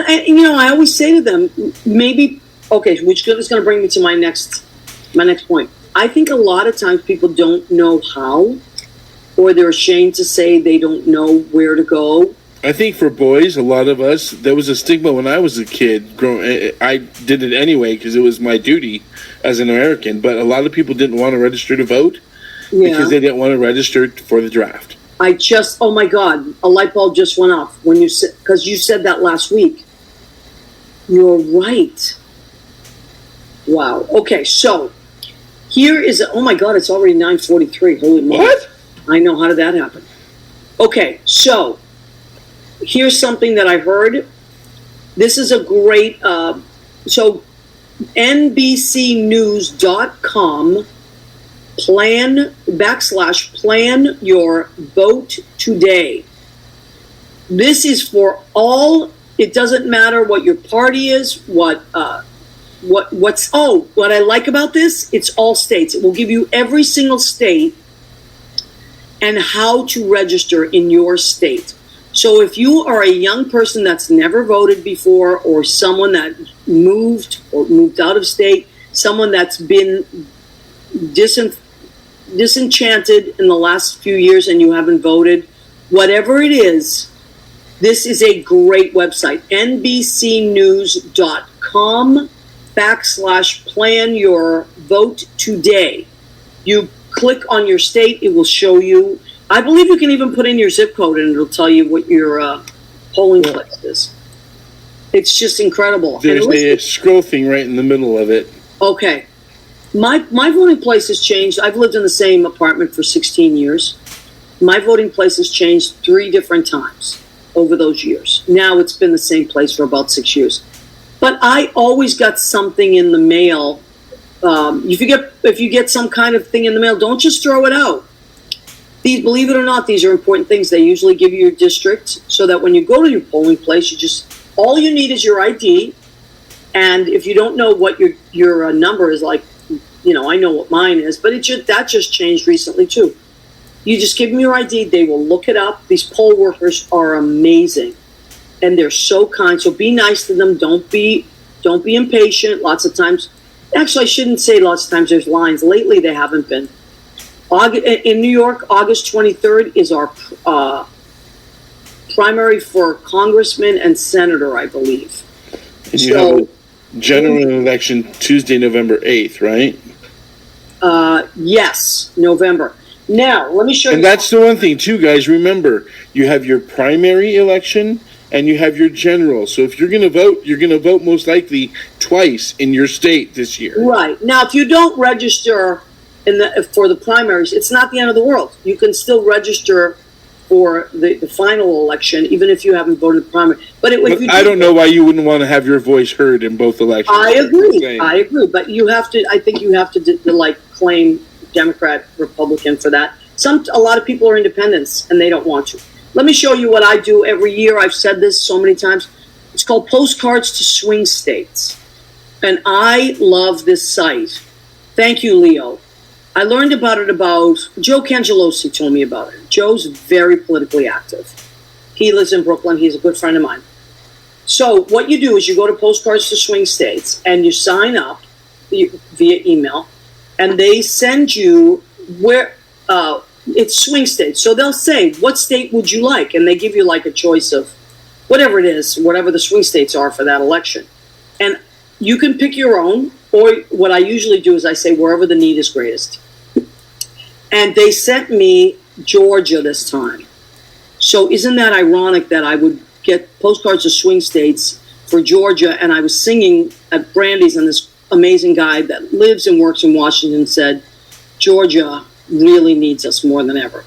I always say to them, maybe, okay, which is going to bring me to my next point. I think a lot of times people don't know how, or they're ashamed to say they don't know where to go. I think for boys, a lot of us, there was a stigma when I was a kid. I did it anyway because it was my duty as an American, but a lot of people didn't want to register to vote because they didn't want to register for the draft. Oh my God, a light bulb just went off when because you said that last week. You're right. Wow. Okay, so here is, oh my God, it's already 9:43. Holy moly. What? I know, how did that happen? Okay, so here's something that I heard. This is a great, so NBCnews.com /plan your vote today. This is for all, it doesn't matter what your party is, what I like about this, it's all states. It will give you every single state and how to register in your state. So if you are a young person that's never voted before, or someone that moved out of state, someone that's been disenchanted in the last few years and you haven't voted, whatever it is, this is a great website. NBCnews.com /plan your vote today. You click on your state, it will show you. I believe you can even put in your zip code and it'll tell you what your polling place is. It's just incredible. There's a scroll thing right in the middle of it. Okay. My voting place has changed. I've lived in the same apartment for 16 years. My voting place has changed 3 different times over those years. Now it's been the same place for about 6 years. But I always got something in the mail. If you get some kind of thing in the mail, don't just throw it out. Believe it or not, these are important things. They usually give you your district so that when you go to your polling place, all you need is your ID. And if you don't know what your number is, like, I know what mine is, but that just changed recently too. You just give them your ID, they will look it up. These poll workers are amazing, and they're so kind. So be nice to them. Don't be impatient. Lots of times, actually, I shouldn't say lots of times there's lines. Lately, they haven't been. In New York, August 23rd is our primary for congressman and senator, I believe. And you have a general election Tuesday, November 8th, right? Yes, November. Now, let me show you. And that's the one thing, too, guys. Remember, you have your primary election and you have your general. So if you're going to vote, you're going to vote most likely twice in your state this year. Right. Now, if you don't register for the primaries, it's not the end of the world. You can still register for the final election, even if you haven't voted primary. But I don't know why you wouldn't want to have your voice heard in both elections. I agree. But you have to. I think you have to claim Democrat, Republican for that. A lot of people are independents and they don't want to. Let me show you what I do every year. I've said this so many times. It's called Postcards to Swing States. And I love this site. Thank you, Leo. I learned about it Joe Cangelosi told me about it. Joe's very politically active. He lives in Brooklyn. He's a good friend of mine. So what you do is you go to Postcards to Swing States and you sign up via email, and they send you where it's swing states. So they'll say, what state would you like? And they give you like a choice of whatever it is, whatever the swing states are for that election. And you can pick your own, or what I usually do is I say wherever the need is greatest. And they sent me Georgia this time. So isn't that ironic that I would get postcards of swing states for Georgia, and I was singing at Brandy's, and this amazing guy that lives and works in Washington said, Georgia really needs us more than ever.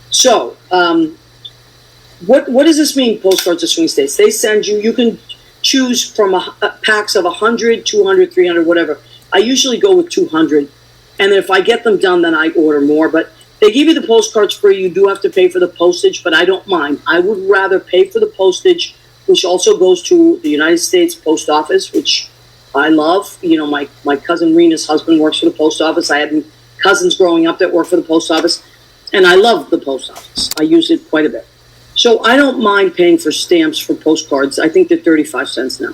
So what does this mean, postcards of swing states? They send you can choose from packs of 100, 200, 300, whatever. I usually go with 200. And if I get them done, then I order more. But they give you the postcards free. You do have to pay for the postage, but I don't mind. I would rather pay for the postage, which also goes to the United States Post Office, which I love. You know, my cousin Rena's husband works for the post office. I had cousins growing up that worked for the post office, and I love the post office. I use it quite a bit. So I don't mind paying for stamps for postcards. I think they're 35 cents now.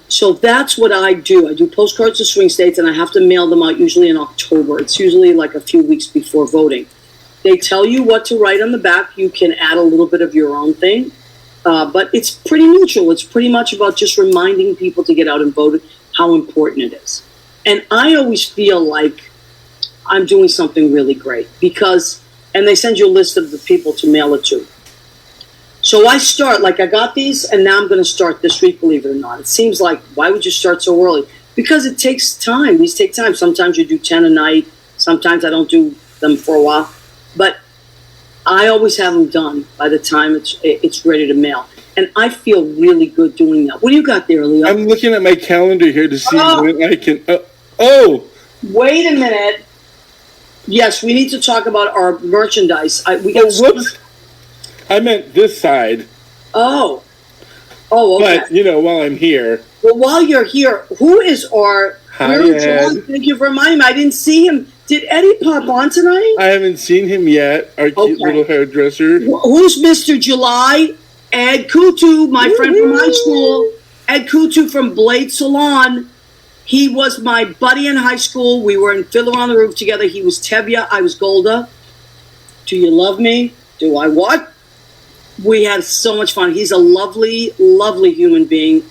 So that's what I do. I do postcards to swing states, and I have to mail them out usually in October. It's usually like a few weeks before voting. They tell you what to write on the back. You can add a little bit of your own thing, but it's pretty neutral. It's pretty much about just reminding people to get out and vote, how important it is. And I always feel like I'm doing something really great and they send you a list of the people to mail it to. So I start, I got these, and now I'm going to start this week, believe it or not. It seems like, why would you start so early? Because it takes time. These take time. Sometimes you do 10 a night. Sometimes I don't do them for a while. But I always have them done by the time it's ready to mail. And I feel really good doing that. What do you got there, Leo? I'm looking at my calendar here to see when I can... Wait a minute. Yes, we need to talk about our merchandise. Whoops. I meant this side. Oh, okay. But, while I'm here. Well, while you're here, who is our... Hi, Ed. Thank you for reminding me. I didn't see him. Did Eddie pop on tonight? I haven't seen him yet, our cute little hairdresser. Who's Mr. July? Ed Kutu, my friend from high school. Ed Kutu from Blade Salon. He was my buddy in high school. We were in Fiddler on the Roof together. He was Tevye. I was Golda. Do you love me? Do I what? We had so much fun. He's a lovely, lovely human being.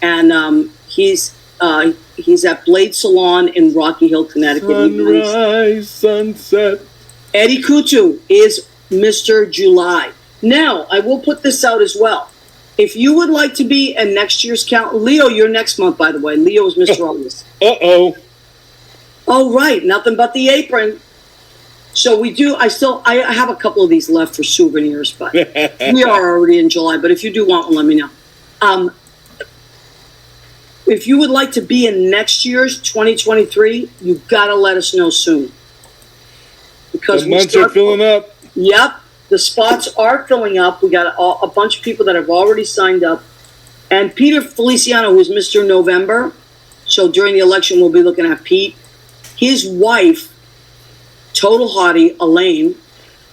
And he's at Blade Salon in Rocky Hill, Connecticut. Sunrise, sunset. Eddie Kutu is Mr. July. Now, I will put this out as well. If you would like to be in next year's count, Leo, you're next month, by the way. Leo is Mr. August. Uh-oh. Oh, right. Nothing but the apron. So I have a couple of these left for souvenirs, but we are already in July. But if you do want one, let me know. If you would like to be in next year's 2023, you've got to let us know soon. Because the months are filling up. Yep. The spots are filling up. We got a bunch of people that have already signed up. And Peter Feliciano, who is Mr. November, so during the election we'll be looking at Pete. His wife, total hottie, Elaine,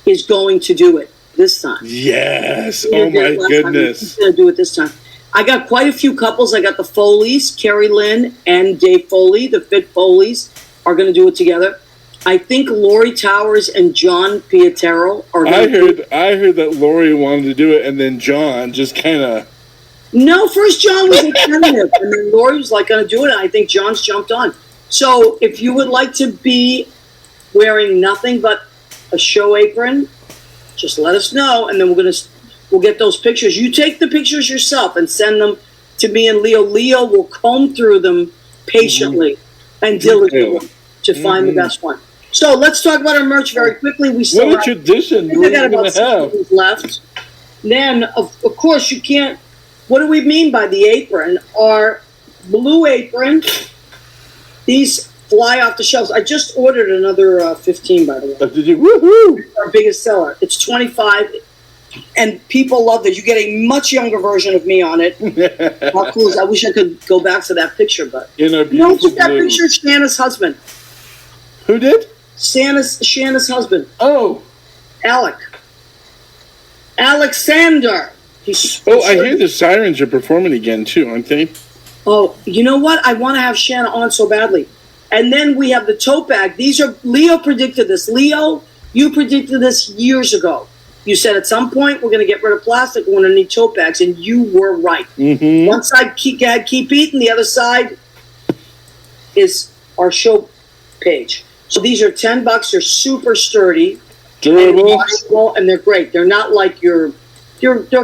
is going to do it this time. Yes. Oh, my goodness. He's going to do it this time. I got quite a few couples. I got the Foleys, Carrie Lynn and Dave Foley. The Fit Foleys are going to do it together. I think Lori Towers and John Pietero are. I heard that Lori wanted to do it, and then John just kind of. No, first John was tentative, and then Lori was like going to do it, and I think John's jumped on. So if you would like to be wearing nothing but a show apron, just let us know, and then we'll get those pictures. You take the pictures yourself and send them to me and Leo. Leo will comb through them patiently and diligently to find the best one. So let's talk about our merch very quickly. We still what a tradition! I got about 6 minutes left. Then, of course, you can't. What do we mean by the apron? Our blue apron. These fly off the shelves. I just ordered another 15, by the way. Did you? Woohoo! Our biggest seller. It's 25, and people love this. You get a much younger version of me on it. How cool is that? I wish I could go back to that picture, but no, took that picture of Shanna's husband. Who did? Shanna's husband. Oh, Alexander. I hear the Sirens are performing again too, aren't they? Oh, you know what? I want to have Shanna on so badly. And then we have the tote bag. Leo predicted this. Leo, you predicted this years ago. You said at some point we're going to get rid of plastic. We're going to need tote bags, and you were right. Mm-hmm. One side keep eating, the other side is our show page. So these are $10. They're super sturdy, durable, and they're great. They're not like they're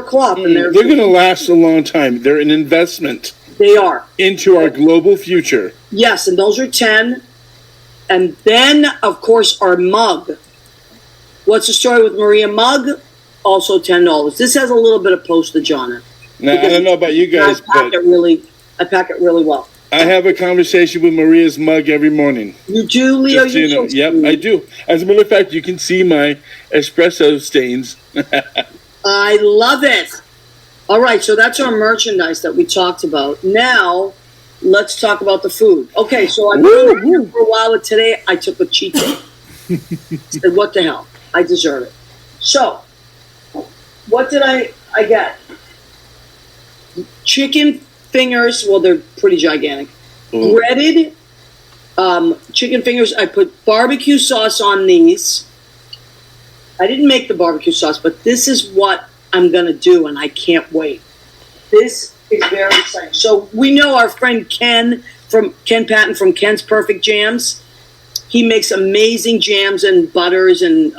cloth, and they're going to last a long time. They're an investment. They are into our global future. Yes, and those are 10. And then, of course, our mug. What's the story with Maria mug? Also $10. This has a little bit of postage on it. Now, I don't know about you guys, I pack it really well. I have a conversation with Maria's mug every morning. You do, Leo? Yep, I do. As a matter of fact, you can see my espresso stains. I love it. All right, so that's our merchandise that we talked about. Now, let's talk about the food. Okay, so I've been here for a while, and today I took a cheat day. Said, what the hell? I deserve it. So, what did I get? Chicken fingers. Well, they're pretty gigantic. Ooh. Breaded chicken fingers. I put barbecue sauce on these. I didn't make the barbecue sauce, but this is what I'm going to do, and I can't wait. This is very exciting. So we know our friend Ken Patton from Ken's Perfect Jams. He makes amazing jams and butters and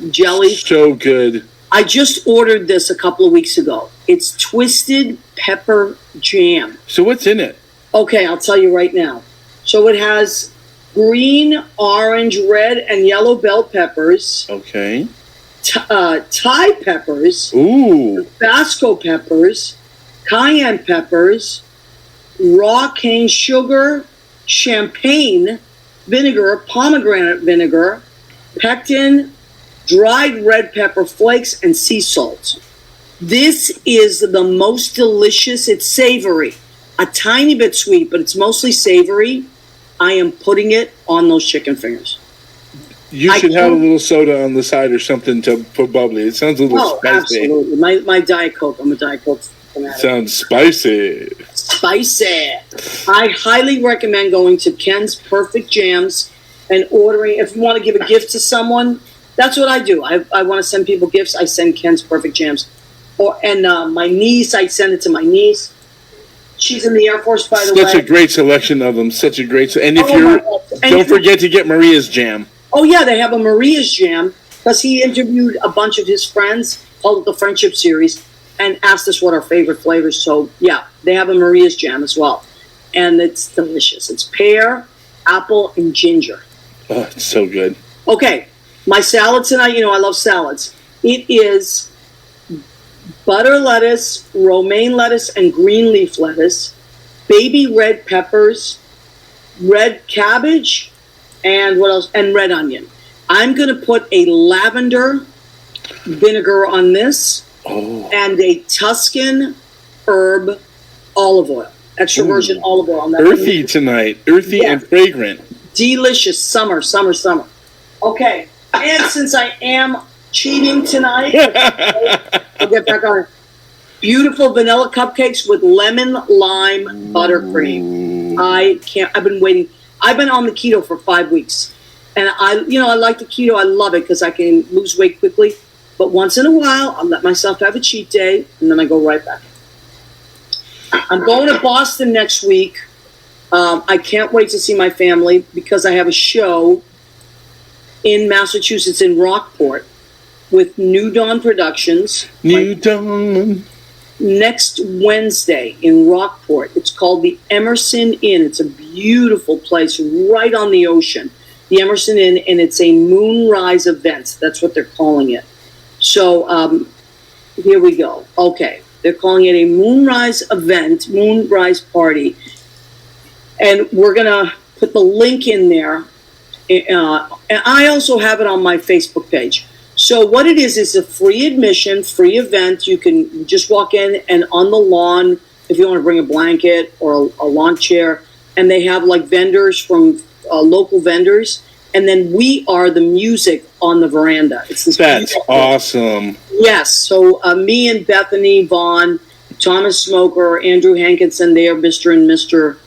jelly. So good. I just ordered this a couple of weeks ago. It's twisted pepper jam. So what's in it? Okay, I'll tell you right now. So it has green, orange, red, and yellow bell peppers. Okay. Thai peppers. Ooh. Tabasco peppers. Cayenne peppers. Raw cane sugar. Champagne vinegar. Pomegranate vinegar. Pectin. Dried red pepper flakes, and sea salt. This is the most delicious. It's savory. A tiny bit sweet, but it's mostly savory. I am putting it on those chicken fingers. You should have a little soda on the side or something to put bubbly. It sounds a little spicy. Absolutely. My Diet Coke. I'm a Diet Coke fanatic. Sounds spicy. Spicy. I highly recommend going to Ken's Perfect Jams and ordering. If you want to give a gift to someone, that's what I do. I want to send people gifts. I send Ken's Perfect Jams. My niece, I send it to my niece. She's in the Air Force, by the way. Such a great selection of them. Such a great. And don't forget to get Maria's jam. Oh yeah, they have a Maria's jam because he interviewed a bunch of his friends, called it the Friendship Series, and asked us what our favorite flavors. So yeah, they have a Maria's jam as well, and it's delicious. It's pear, apple, and ginger. Oh, it's so good. Okay, my salad tonight. I love salads. It is butter lettuce, romaine lettuce, and green leaf lettuce, baby red peppers, red cabbage, and what else? And red onion. I'm going to put a lavender vinegar on this and a Tuscan herb olive oil, extra virgin olive oil on that. Earthy tonight. Earthy and fragrant. Delicious. Summer. Okay. And since I am cheating tonight, I'll get back on it. Beautiful vanilla cupcakes with lemon lime buttercream. I've been waiting. I've been on the keto for 5 weeks, And I like the keto. I love it because I can lose weight quickly. But once in a while, I'll let myself have a cheat day, and then I go right back. I'm going to Boston next week. I can't wait to see my family because I have a show in Massachusetts, in Rockport, with New Dawn Productions. New Dawn. Next Wednesday in Rockport. It's called the Emerson Inn. It's a beautiful place right on the ocean. The Emerson Inn, and it's a moonrise event. That's what they're calling it. So here we go. Okay. They're calling it a moonrise event, moonrise party. And we're going to put the link in there. And I also have it on my Facebook page. So what it is a free admission, free event. You can just walk in, and on the lawn, if you want to bring a blanket or a lawn chair, and they have like vendors from local vendors. And then we are the music on the veranda. That's awesome. Yes. So me and Bethany Vaughn, Thomas Smoker, Andrew Hankinson, they are Mr. and Mr.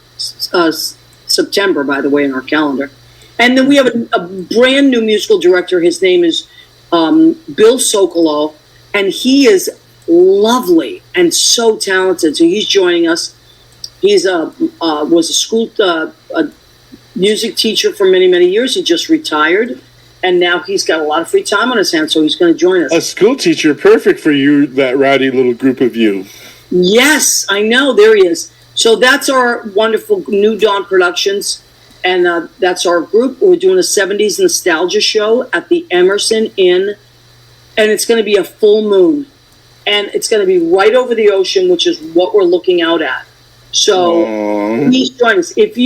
September, by the way, in our calendar. And then we have a brand new musical director. His name is Bill Sokolow, and he is lovely and so talented. So he's joining us. He's was a school music teacher for many, many years. He just retired, and now he's got a lot of free time on his hands, so he's going to join us. A school teacher, perfect for you, that rowdy little group of you. Yes, I know. There he is. So that's our wonderful New Dawn Productions, and that's our group. We're doing a 70s nostalgia show at the Emerson Inn, and it's going to be a full moon, and it's going to be right over the ocean, which is what we're looking out at. So please join us. If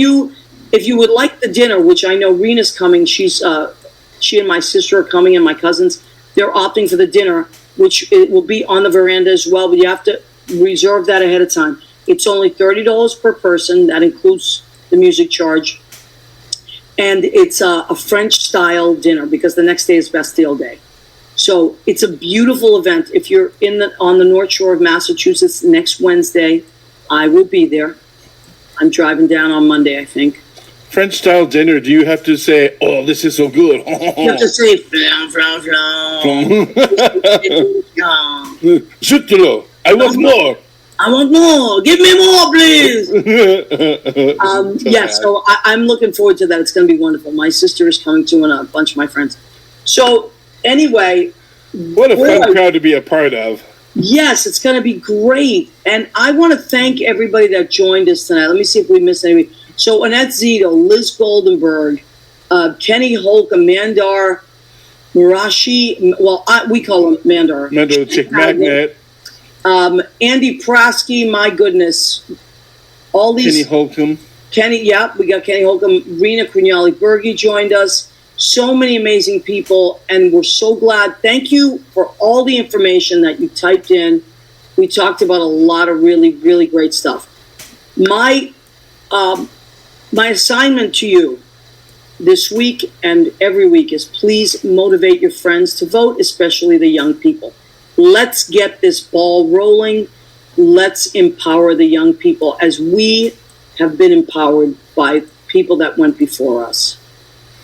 you would like the dinner, which I know Rena's coming, she and my sister are coming, and my cousins, they're opting for the dinner, which it will be on the veranda as well, but you have to reserve that ahead of time. It's only $30 per person. That includes the music charge. And it's a French-style dinner because the next day is Bastille Day. So it's a beautiful event. If you're on the North Shore of Massachusetts next Wednesday, I will be there. I'm driving down on Monday, I think. French style dinner, do you have to say, oh, this is so good? You have to say, flan. I want more. I want more. Give me more, please. So I'm looking forward to that. It's going to be wonderful. My sister is coming too, and a bunch of my friends. So anyway. What a fun crowd to be a part of. Yes, it's going to be great. And I want to thank everybody that joined us tonight. Let me see if we missed anybody. So Annette Zito, Liz Goldenberg, Kenny Holcomb, Mandar Marashi, we call him Mandar. Mandar the Chick Magnet. Andy Prasky, my goodness. All these. Kenny Holcomb. We got Kenny Holcomb. Rena Crignali-Bergi joined us. So many amazing people, and we're so glad. Thank you for all the information that you typed in. We talked about a lot of really, really great stuff. My assignment to you this week and every week is please motivate your friends to vote, especially the young people. Let's get this ball rolling. Let's empower the young people as we have been empowered by people that went before us.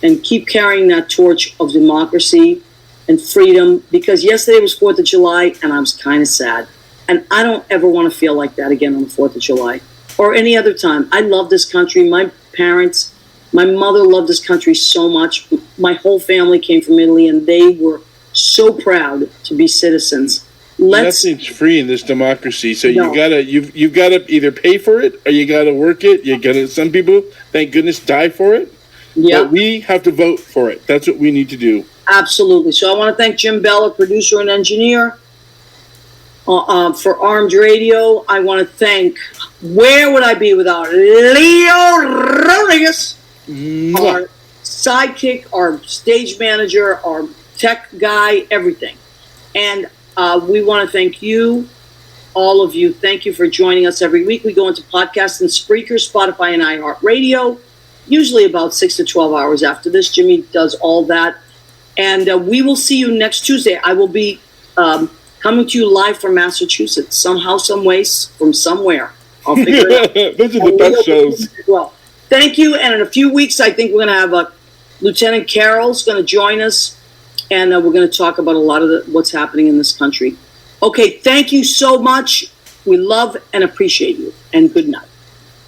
And keep carrying that torch of democracy and freedom, because yesterday was 4th of July and I was kind of sad. And I don't ever want to feel like that again on the 4th of July or any other time. I love this country. My parents, my mother loved this country so much. My whole family came from Italy, and they were so proud to be citizens. Nothing's free in this democracy, so you've gotta either pay for it or you gotta work it. Some people, thank goodness, die for it. Yeah, but we have to vote for it. That's what we need to do. Absolutely. So I want to thank Jim Bell, producer and engineer, for Armed Radio. I want to thank, where would I be without Leo Rodriguez, our sidekick, our stage manager, our tech guy, everything. And we want to thank you, all of you. Thank you for joining us every week. We go into podcasts and Spreaker, Spotify, and iHeartRadio, usually about 6 to 12 hours after this. Jimmy does all that. And we will see you next Tuesday. I will be coming to you live from Massachusetts, somehow, some way, from somewhere. I'll figure it out. Those are the best shows. Well, thank you. And in a few weeks, I think we're going to have Lieutenant Carroll's going to join us, and we're going to talk about a lot of what's happening in this country. Okay, thank you so much. We love and appreciate you, and good night.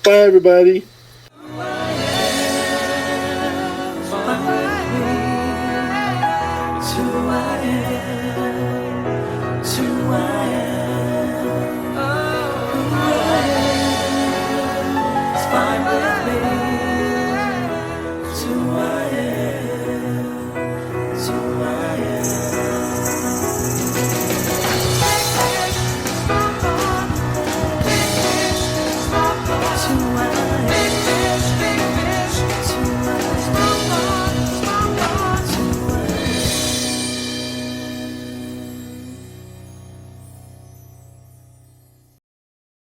Bye, everybody.